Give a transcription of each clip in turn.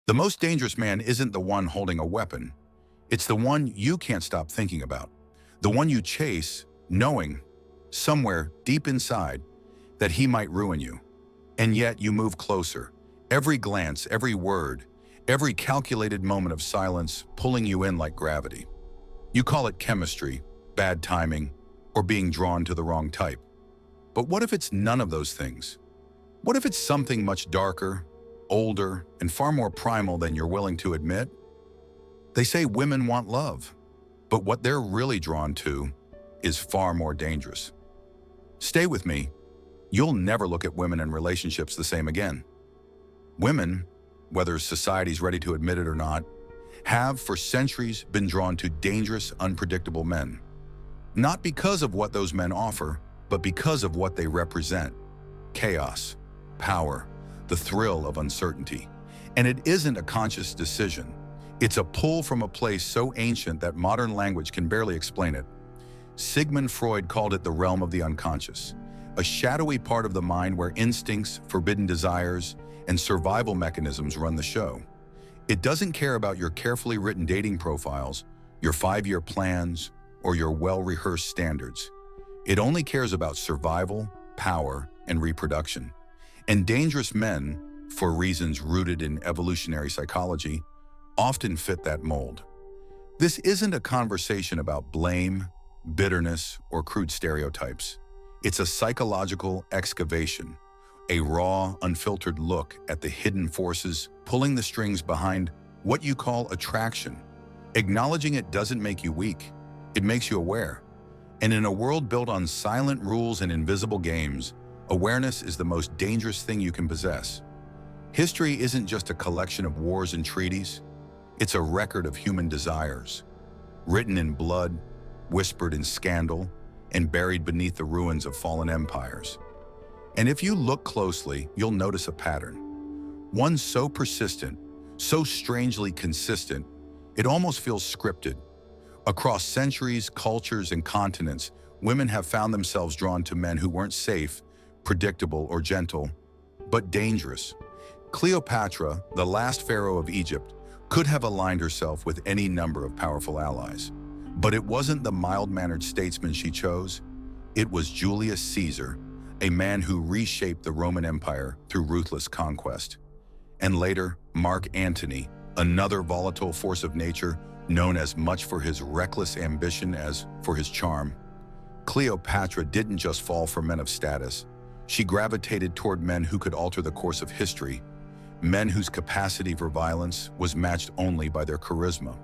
The most dangerous man isn't the one holding a weapon. It's the one you can't stop thinking about. The one you chase, knowing, somewhere deep inside, that he might ruin you. And yet you move closer. Every glance, every word, every calculated moment of silence pulling you in like gravity. You call it chemistry, bad timing, or being drawn to the wrong type. But what if it's none of those things? What if it's something much darker, older, and far more primal than you're willing to admit? They say women want love, but what they're really drawn to is far more dangerous. Stay with me. You'll never look at women and relationships the same again. Women, whether society's ready to admit it or not, have for centuries been drawn to dangerous, unpredictable men. Not because of what those men offer, but because of what they represent. Chaos, power, the thrill of uncertainty. And it isn't a conscious decision. It's a pull from a place so ancient that modern language can barely explain it. Sigmund Freud called it the realm of the unconscious, a shadowy part of the mind where instincts, forbidden desires, and survival mechanisms run the show. It doesn't care about your carefully written dating profiles, your 5-year plans, or your well-rehearsed standards. It only cares about survival, power, and reproduction. And dangerous men, for reasons rooted in evolutionary psychology, often fit that mold. This isn't a conversation about blame, bitterness, or crude stereotypes. It's a psychological excavation, a raw, unfiltered look at the hidden forces pulling the strings behind what you call attraction. Acknowledging it doesn't make you weak, it makes you aware. And in a world built on silent rules and invisible games, awareness is the most dangerous thing you can possess. History isn't just a collection of wars and treaties, it's a record of human desires, written in blood, whispered in scandal, and buried beneath the ruins of fallen empires. And if you look closely, you'll notice a pattern. One so persistent, so strangely consistent, it almost feels scripted. Across centuries, cultures, and continents, women have found themselves drawn to men who weren't safe, predictable, or gentle, but dangerous. Cleopatra, the last pharaoh of Egypt, could have aligned herself with any number of powerful allies. But it wasn't the mild-mannered statesman she chose. It was Julius Caesar, a man who reshaped the Roman Empire through ruthless conquest. And later, Mark Antony, another volatile force of nature known as much for his reckless ambition as for his charm. Cleopatra didn't just fall for men of status. She gravitated toward men who could alter the course of history, men whose capacity for violence was matched only by their charisma.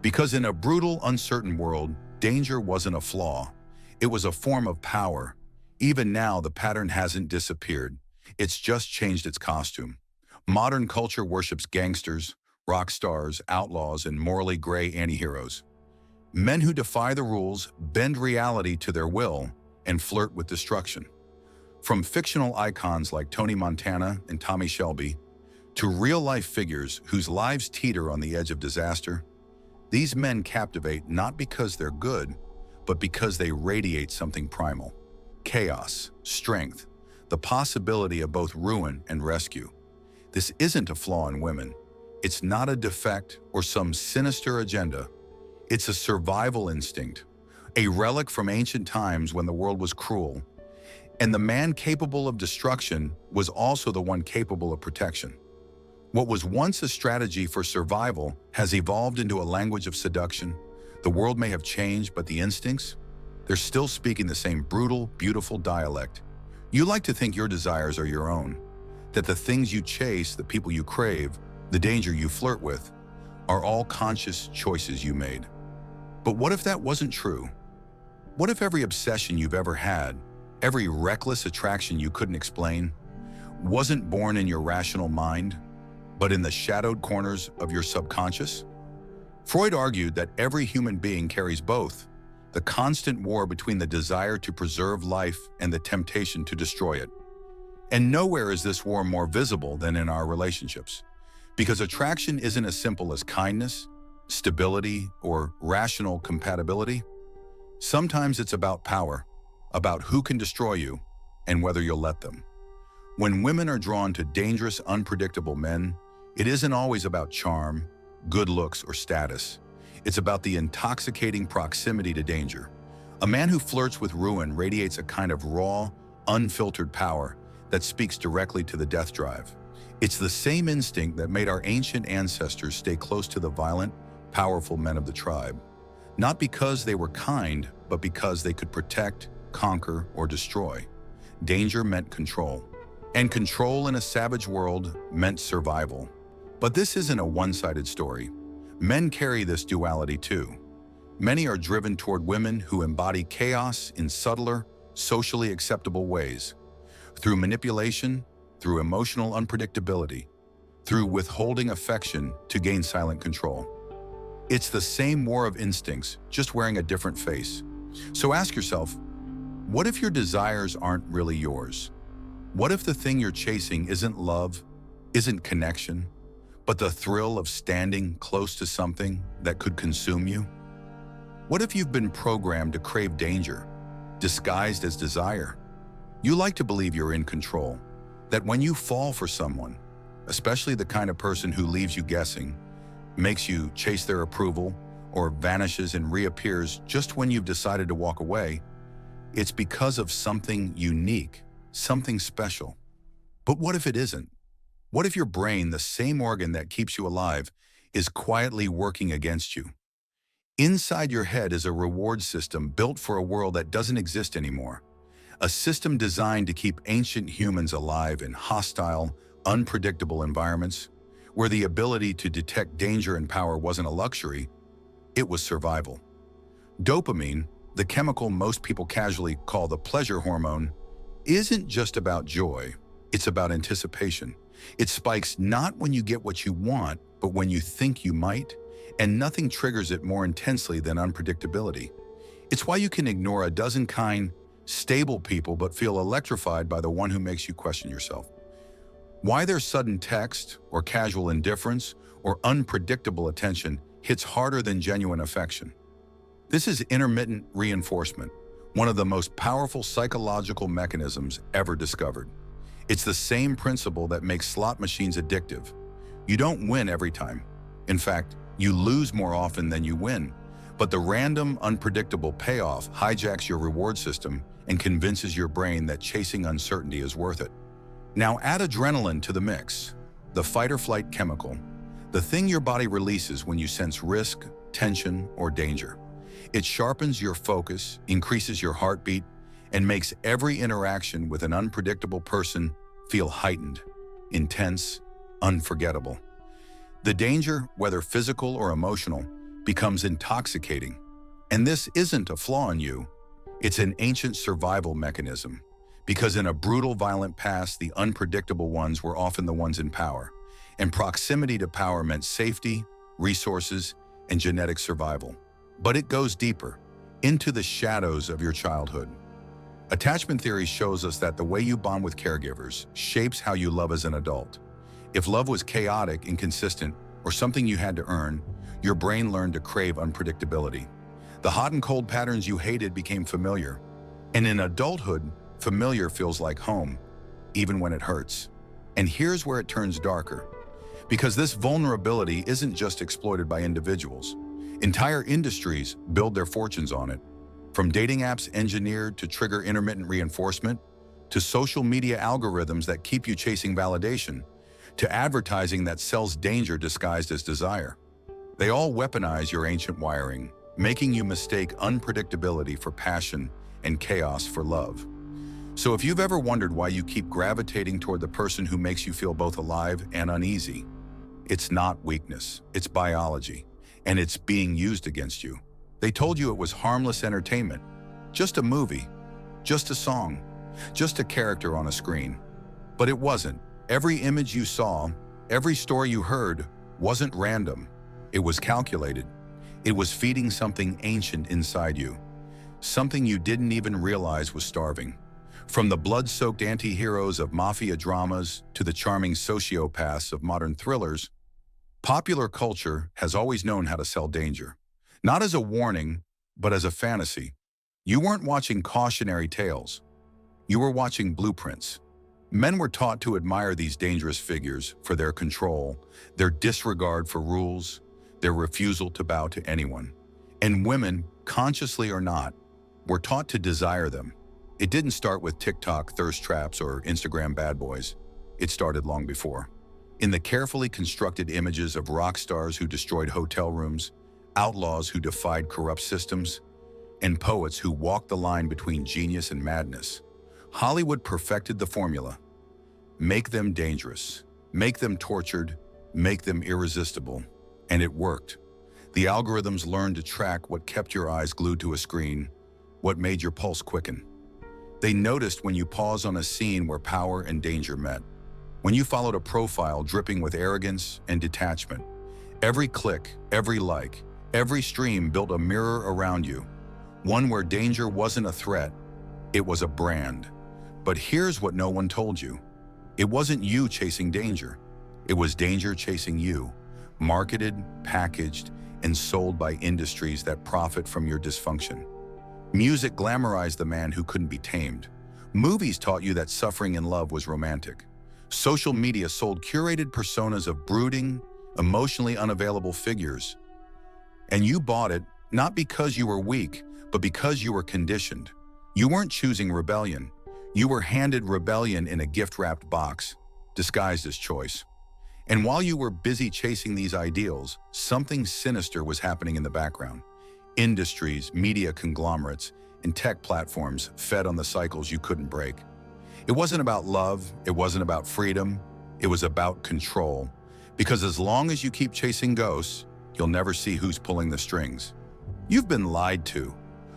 Because in a brutal, uncertain world, danger wasn't a flaw. It was a form of power. Even now, the pattern hasn't disappeared. It's just changed its costume. Modern culture worships gangsters, rock stars, outlaws, and morally gray antiheroes. Men who defy the rules, bend reality to their will, and flirt with destruction. From fictional icons like Tony Montana and Tommy Shelby, to real-life figures whose lives teeter on the edge of disaster, these men captivate not because they're good, but because they radiate something primal. Chaos, strength, the possibility of both ruin and rescue. This isn't a flaw in women. It's not a defect or some sinister agenda. It's a survival instinct, a relic from ancient times when the world was cruel. And the man capable of destruction was also the one capable of protection. What was once a strategy for survival has evolved into a language of seduction. The world may have changed, but the instincts, they're still speaking the same brutal, beautiful dialect. You like to think your desires are your own, that the things you chase, the people you crave, the danger you flirt with, are all conscious choices you made. But what if that wasn't true? What if every obsession you've ever had, every reckless attraction you couldn't explain, wasn't born in your rational mind, but in the shadowed corners of your subconscious? Freud argued that every human being carries both, the constant war between the desire to preserve life and the temptation to destroy it. And nowhere is this war more visible than in our relationships. Because attraction isn't as simple as kindness, stability, or rational compatibility. Sometimes it's about power, about who can destroy you and whether you'll let them. When women are drawn to dangerous, unpredictable men, It isn't always about charm, good looks, or status. It's about the intoxicating proximity to danger. A man who flirts with ruin radiates a kind of raw, unfiltered power that speaks directly to the death drive. It's the same instinct that made our ancient ancestors stay close to the violent, powerful men of the tribe. Not because they were kind, but because they could protect, conquer, or destroy. Danger meant control. And control in a savage world meant survival. But this isn't a one-sided story. Men carry this duality too. Many are driven toward women who embody chaos in subtler, socially acceptable ways. Through manipulation, through emotional unpredictability, through withholding affection to gain silent control. It's the same war of instincts, just wearing a different face. So ask yourself, what if your desires aren't really yours? What if the thing you're chasing isn't love, isn't connection, but the thrill of standing close to something that could consume you? What if you've been programmed to crave danger, disguised as desire? You like to believe you're in control, that when you fall for someone, especially the kind of person who leaves you guessing, makes you chase their approval, or vanishes and reappears just when you've decided to walk away, it's because of something unique, something special. But what if it isn't? What if your brain, the same organ that keeps you alive, is quietly working against you? Inside your head is a reward system built for a world that doesn't exist anymore. A system designed to keep ancient humans alive in hostile, unpredictable environments, where the ability to detect danger and power wasn't a luxury, it was survival. Dopamine, the chemical most people casually call the pleasure hormone, isn't just about joy, it's about anticipation. It spikes not when you get what you want, but when you think you might, and nothing triggers it more intensely than unpredictability. It's why you can ignore a dozen kind, stable people but feel electrified by the one who makes you question yourself. Why their sudden text, or casual indifference, or unpredictable attention hits harder than genuine affection. This is intermittent reinforcement, one of the most powerful psychological mechanisms ever discovered. It's the same principle that makes slot machines addictive. You don't win every time. In fact, you lose more often than you win. But the random, unpredictable payoff hijacks your reward system and convinces your brain that chasing uncertainty is worth it. Now add adrenaline to the mix, the fight-or-flight chemical, the thing your body releases when you sense risk, tension, or danger. It sharpens your focus, increases your heartbeat, and makes every interaction with an unpredictable person feel heightened, intense, unforgettable. The danger, whether physical or emotional, becomes intoxicating. And this isn't a flaw in you, it's an ancient survival mechanism. Because in a brutal, violent past, the unpredictable ones were often the ones in power. And proximity to power meant safety, resources, and genetic survival. But it goes deeper, into the shadows of your childhood. Attachment theory shows us that the way you bond with caregivers shapes how you love as an adult. If love was chaotic, inconsistent, or something you had to earn, your brain learned to crave unpredictability. The hot and cold patterns you hated became familiar. And in adulthood, familiar feels like home, even when it hurts. And here's where it turns darker. Because this vulnerability isn't just exploited by individuals. Entire industries build their fortunes on it. From dating apps engineered to trigger intermittent reinforcement, to social media algorithms that keep you chasing validation, to advertising that sells danger disguised as desire. They all weaponize your ancient wiring, making you mistake unpredictability for passion and chaos for love. So if you've ever wondered why you keep gravitating toward the person who makes you feel both alive and uneasy, it's not weakness, it's biology, and it's being used against you. They told you it was harmless entertainment, just a movie, just a song, just a character on a screen. But it wasn't. Every image you saw, every story you heard wasn't random. It was calculated. It was feeding something ancient inside you, something you didn't even realize was starving. From the blood-soaked anti-heroes of mafia dramas to the charming sociopaths of modern thrillers, popular culture has always known how to sell danger. Not as a warning, but as a fantasy. You weren't watching cautionary tales. You were watching blueprints. Men were taught to admire these dangerous figures for their control, their disregard for rules, their refusal to bow to anyone. And women, consciously or not, were taught to desire them. It didn't start with TikTok thirst traps or Instagram bad boys. It started long before. In the carefully constructed images of rock stars who destroyed hotel rooms, outlaws who defied corrupt systems, and poets who walked the line between genius and madness, Hollywood perfected the formula. Make them dangerous, make them tortured, make them irresistible. And it worked. The algorithms learned to track what kept your eyes glued to a screen, what made your pulse quicken. They noticed when you paused on a scene where power and danger met. When you followed a profile dripping with arrogance and detachment. Every click, every like, every stream built a mirror around you. One where danger wasn't a threat, it was a brand. But here's what no one told you. It wasn't you chasing danger. It was danger chasing you, marketed, packaged, and sold by industries that profit from your dysfunction. Music glamorized the man who couldn't be tamed. Movies taught you that suffering in love was romantic. Social media sold curated personas of brooding, emotionally unavailable figures. And you bought it not because you were weak, but because you were conditioned. You weren't choosing rebellion. You were handed rebellion in a gift-wrapped box, disguised as choice. And while you were busy chasing these ideals, something sinister was happening in the background. Industries, media conglomerates, and tech platforms fed on the cycles you couldn't break. It wasn't about love, it wasn't about freedom, it was about control. Because as long as you keep chasing ghosts, you'll never see who's pulling the strings. You've been lied to,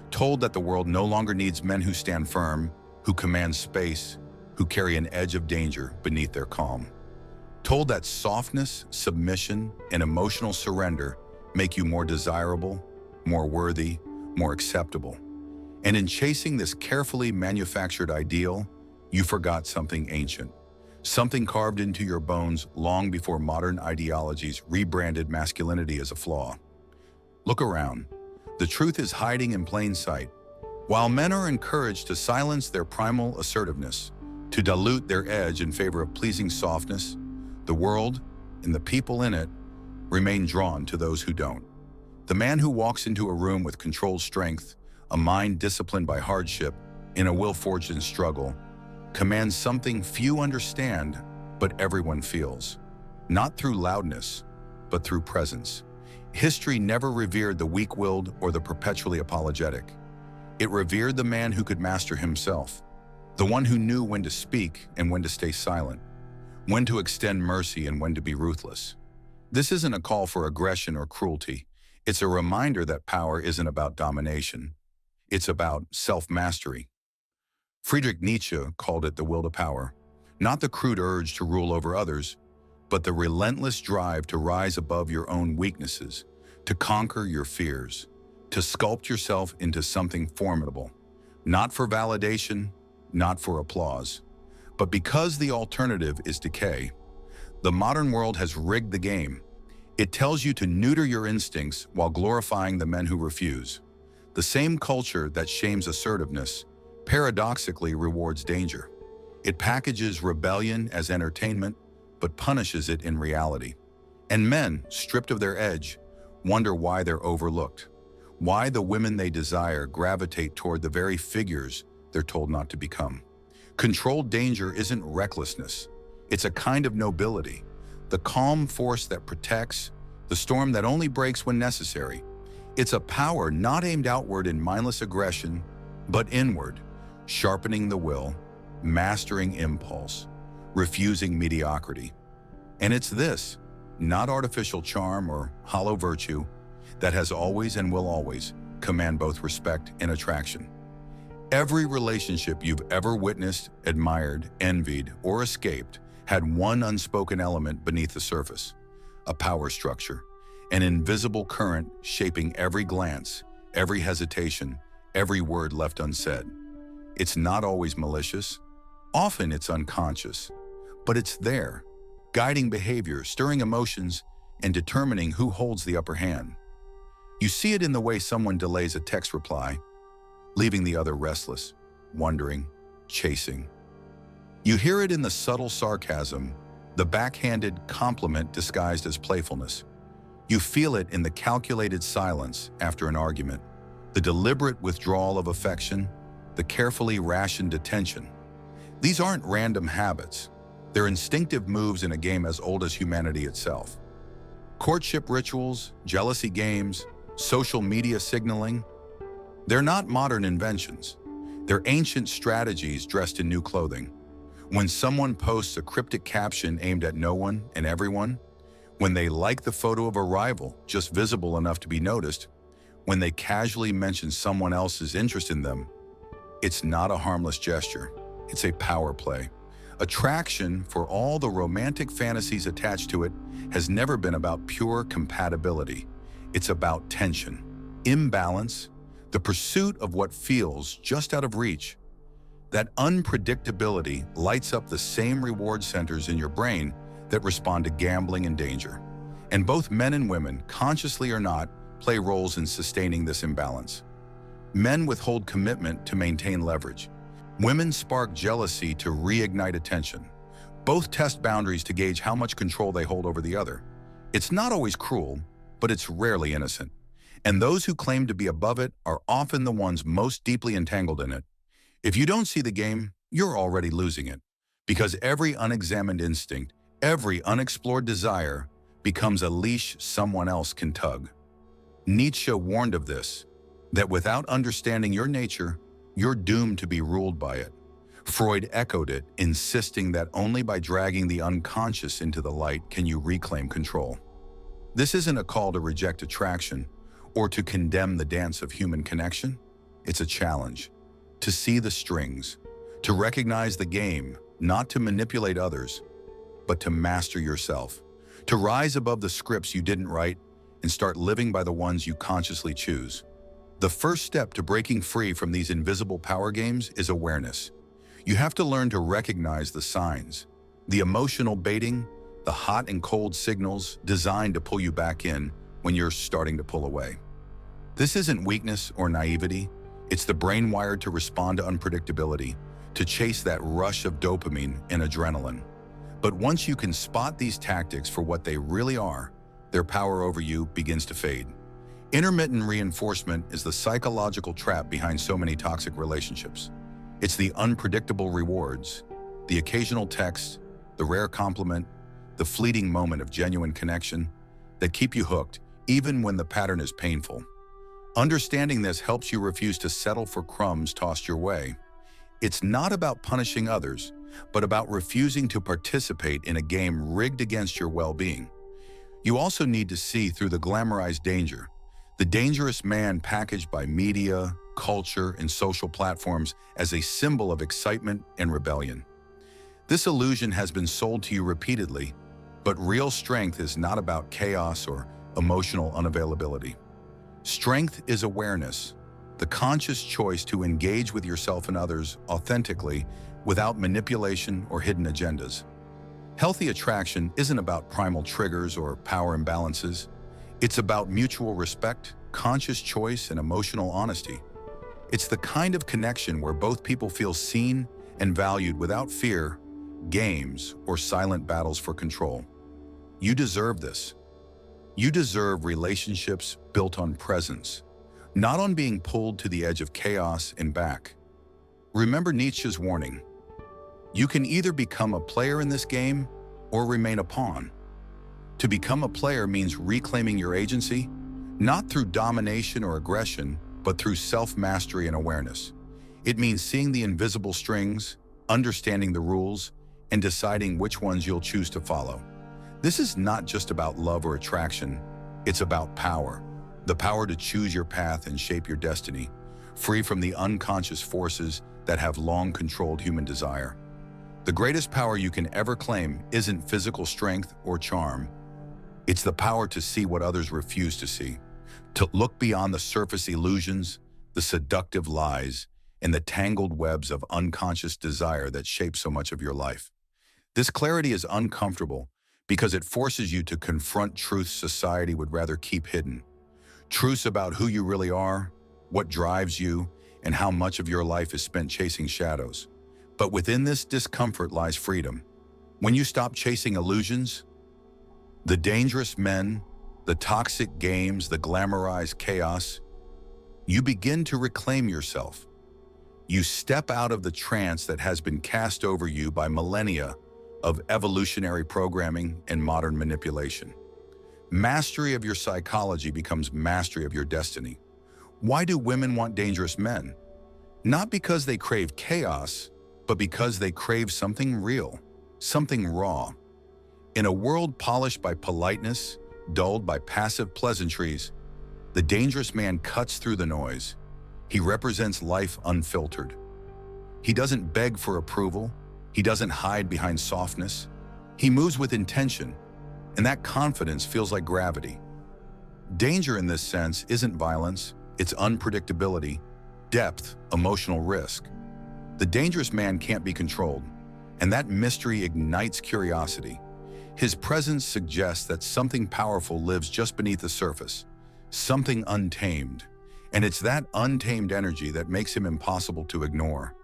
told that the world no longer needs men who stand firm, who command space, who carry an edge of danger beneath their calm. Told that softness, submission, and emotional surrender make you more desirable, more worthy, more acceptable. And in chasing this carefully manufactured ideal, you forgot something ancient, something carved into your bones long before modern ideologies rebranded masculinity as a flaw. Look around. The truth is hiding in plain sight. While men are encouraged to silence their primal assertiveness, to dilute their edge in favor of pleasing softness, the world, and the people in it, remain drawn to those who don't. The man who walks into a room with controlled strength, a mind disciplined by hardship, and a will forged in struggle, commands something few understand, but everyone feels. Not through loudness, but through presence. History never revered the weak-willed or the perpetually apologetic. It revered the man who could master himself, the one who knew when to speak and when to stay silent, when to extend mercy and when to be ruthless. This isn't a call for aggression or cruelty. It's a reminder that power isn't about domination. It's about self-mastery. Friedrich Nietzsche called it the will to power, not the crude urge to rule over others, but the relentless drive to rise above your own weaknesses, to conquer your fears, to sculpt yourself into something formidable, not for validation, not for applause, but because the alternative is decay. The modern world has rigged the game. It tells you to neuter your instincts while glorifying the men who refuse. The same culture that shames assertiveness paradoxically rewards danger. It packages rebellion as entertainment, but punishes it in reality. And men, stripped of their edge, wonder why they're overlooked, why the women they desire gravitate toward the very figures they're told not to become. Controlled danger isn't recklessness. It's a kind of nobility, the calm force that protects, the storm that only breaks when necessary. It's a power not aimed outward in mindless aggression, but inward, sharpening the will, mastering impulse, refusing mediocrity. And it's this, not artificial charm or hollow virtue, that has always and will always command both respect and attraction. Every relationship you've ever witnessed, admired, envied, or escaped had one unspoken element beneath the surface, a power structure, an invisible current shaping every glance, every hesitation, every word left unsaid. It's not always malicious. Often it's unconscious, but it's there, guiding behavior, stirring emotions, and determining who holds the upper hand. You see it in the way someone delays a text reply, leaving the other restless, wondering, chasing. You hear it in the subtle sarcasm, the backhanded compliment disguised as playfulness. You feel it in the calculated silence after an argument, the deliberate withdrawal of affection, the carefully rationed attention. These aren't random habits. They're instinctive moves in a game as old as humanity itself. Courtship rituals, jealousy games, social media signaling, they're not modern inventions. They're ancient strategies dressed in new clothing. When someone posts a cryptic caption aimed at no one and everyone, when they like the photo of a rival just visible enough to be noticed, when they casually mention someone else's interest in them, it's not a harmless gesture. It's a power play. Attraction, for all the romantic fantasies attached to it, has never been about pure compatibility. It's about tension, imbalance, the pursuit of what feels just out of reach. That unpredictability lights up the same reward centers in your brain that respond to gambling and danger. And both men and women, consciously or not, play roles in sustaining this imbalance. Men withhold commitment to maintain leverage. Women spark jealousy to reignite attention. Both test boundaries to gauge how much control they hold over the other. It's not always cruel, but it's rarely innocent. And those who claim to be above it are often the ones most deeply entangled in it. If you don't see the game, you're already losing it. Because every unexamined instinct, every unexplored desire becomes a leash someone else can tug. Nietzsche warned of this, that without understanding your nature, you're doomed to be ruled by it. Freud echoed it, insisting that only by dragging the unconscious into the light can you reclaim control. This isn't a call to reject attraction or to condemn the dance of human connection. It's a challenge to see the strings, to recognize the game, not to manipulate others, but to master yourself, to rise above the scripts you didn't write and start living by the ones you consciously choose. The first step to breaking free from these invisible power games is awareness. You have to learn to recognize the signs, the emotional baiting, the hot and cold signals designed to pull you back in when you're starting to pull away. This isn't weakness or naivety. It's the brain wired to respond to unpredictability, to chase that rush of dopamine and adrenaline. But once you can spot these tactics for what they really are, their power over you begins to fade. Intermittent reinforcement is the psychological trap behind so many toxic relationships. It's the unpredictable rewards, the occasional text, the rare compliment, the fleeting moment of genuine connection that keep you hooked even when the pattern is painful. Understanding this helps you refuse to settle for crumbs tossed your way. It's not about punishing others, but about refusing to participate in a game rigged against your well-being. You also need to see through the glamorized danger, the dangerous man packaged by media, culture, and social platforms as a symbol of excitement and rebellion. This illusion has been sold to you repeatedly, but real strength is not about chaos or emotional unavailability. Strength is awareness, the conscious choice to engage with yourself and others authentically without manipulation or hidden agendas. Healthy attraction isn't about primal triggers or power imbalances. It's about mutual respect, conscious choice, and emotional honesty. It's the kind of connection where both people feel seen and valued without fear, games, or silent battles for control. You deserve this. You deserve relationships built on presence, not on being pulled to the edge of chaos and back. Remember Nietzsche's warning. You can either become a player in this game or remain a pawn. To become a player means reclaiming your agency, not through domination or aggression, but through self-mastery and awareness. It means seeing the invisible strings, understanding the rules, and deciding which ones you'll choose to follow. This is not just about love or attraction. It's about power. The power to choose your path and shape your destiny, free from the unconscious forces that have long controlled human desire. The greatest power you can ever claim isn't physical strength or charm. It's the power to see what others refuse to see, to look beyond the surface illusions, the seductive lies, and the tangled webs of unconscious desire that shape so much of your life. This clarity is uncomfortable because it forces you to confront truths society would rather keep hidden. Truths about who you really are, what drives you, and how much of your life is spent chasing shadows. But within this discomfort lies freedom. When you stop chasing illusions, the dangerous men, the toxic games, the glamorized chaos, you begin to reclaim yourself. You step out of the trance that has been cast over you by millennia of evolutionary programming and modern manipulation. Mastery of your psychology becomes mastery of your destiny. Why do women want dangerous men? Not because they crave chaos, but because they crave something real, something raw. In a world polished by politeness, dulled by passive pleasantries, the dangerous man cuts through the noise. He represents life unfiltered. He doesn't beg for approval. He doesn't hide behind softness. He moves with intention, and that confidence feels like gravity. Danger in this sense isn't violence, it's unpredictability, depth, emotional risk. The dangerous man can't be controlled, and that mystery ignites curiosity. His presence suggests that something powerful lives just beneath the surface, something untamed. And it's that untamed energy that makes him impossible to ignore.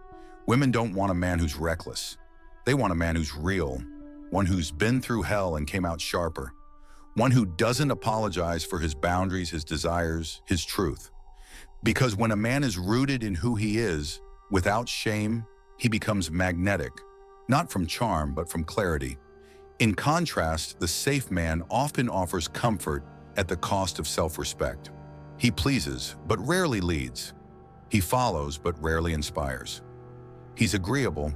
Women don't want a man who's reckless. They want a man who's real, one who's been through hell and came out sharper, one who doesn't apologize for his boundaries, his desires, his truth. Because when a man is rooted in who he is, without shame, he becomes magnetic, not from charm, but from clarity. In contrast, the safe man often offers comfort at the cost of self-respect. He pleases, but rarely leads. He follows, but rarely inspires. He's agreeable,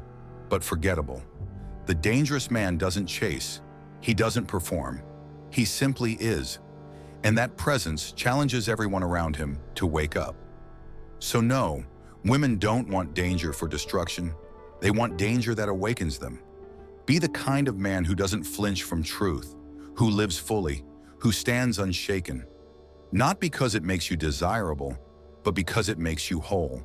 but forgettable. The dangerous man doesn't chase. He doesn't perform. He simply is. And that presence challenges everyone around him to wake up. So no, women don't want danger for destruction. They want danger that awakens them. Be the kind of man who doesn't flinch from truth, who lives fully, who stands unshaken. Not because it makes you desirable, but because it makes you whole.